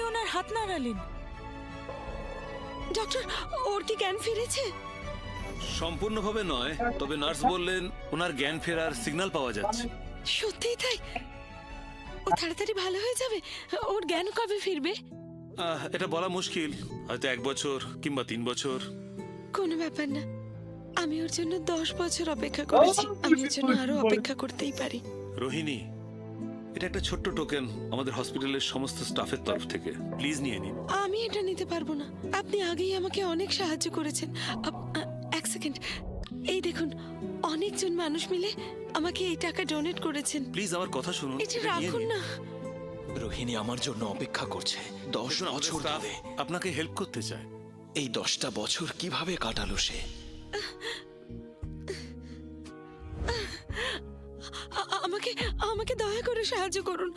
ওনার হাত নাড়ালেন? ডক্টর, ওর কি জ্ঞান ফিরেছে? সম্পূর্ণভাবে নয়, তবে নার্স বললেন ওনার জ্ঞান ফেরার সিগন্যাল পাওয়া যাচ্ছে। সত্যিই তাই? ও তাড়াতাড়ি ভালো হয়ে যাবে? ওর জ্ঞান কবে ফিরবে? এটা বলা মুশকিল, হয়তো 1 বছর কিংবা 3 বছর। কোনো ব্যাপার না, আমি ওর জন্য 10 বছর অপেক্ষা করেছি। আমি ওর জন্য আরো অপেক্ষা করতেই পারি। রোহিণী, এটা একটা ছোট্ট টোকেন আমাদের হসপিটালের সমস্ত স্টাফের তরফ থেকে, প্লিজ নিয়ে নিন। আমি এটা নিতে পারবো না। আপনি আগেই আমাকে অনেক সাহায্য করেছেন। এক সেকেন্ড, এই দেখুন, অনেকজন মানুষ মিলে আমাকে এই টাকা ডোনেট করেছেন। প্লিজ আমার কথা শুনুন। এটা এটা নিয়ে রাখুন নিন। না। রোহিণী আমার জন্য অপেক্ষা করছে 10 দেখুন, আমাদের বছর staff ধরে। আপনাকে হেল্প করতে চায়। এই 10টা বছর কিভাবে কাটালো সে? আমাকে আমাকে দয়া করে সাহায্য করুন।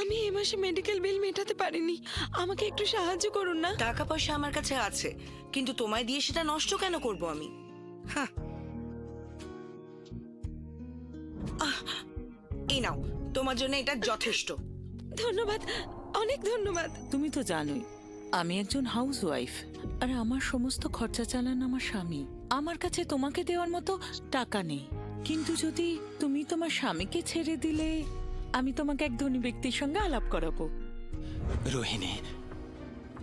আমি এই মাসে মেডিকেল বিল মেটাতে পারিনি। আমাকে একটু সাহায্য করুন না। টাকা পয়সা আমার কাছে আছে, কিন্তু তোমায় দিয়ে সেটা নষ্ট কেন করব আমি? হ্যাঁ, এই নাও, তোমার জন্য এটা যথেষ্ট। ধন্যবাদ, অনেক ধন্যবাদ। তুমি তো জানোই আমি একজন হাউস ওয়াইফ, আর আমার সমস্ত খরচা চালান আমার স্বামী। আমার কাছে তোমাকে দেওয়ার মতো টাকা নেই। কিন্তু যদি তুমি তোমার স্বামীকে ছেড়ে দিলে, আমি তোমাকে এক ধনী ব্যক্তির সঙ্গে আলাপ করাবো। রোহিণী,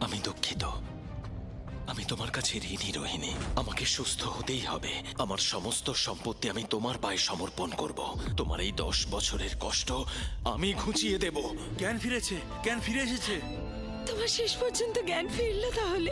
আমি দুঃখিত। আমি তোমার কাছে ঋণী রোহিণী। আমাকে সুস্থ হতেই হবে। আমার সমস্ত সম্পত্তি আমি তোমার পায়ে সমর্পণ করব। তোমার এই 10 বছরের কষ্ট আমি ঘুচিয়ে দেব। জ্ঞান ফিরেছে, জ্ঞান ফিরে এসেছে। তোমার শেষ পর্যন্ত জ্ঞান ফিরলো তাহলে?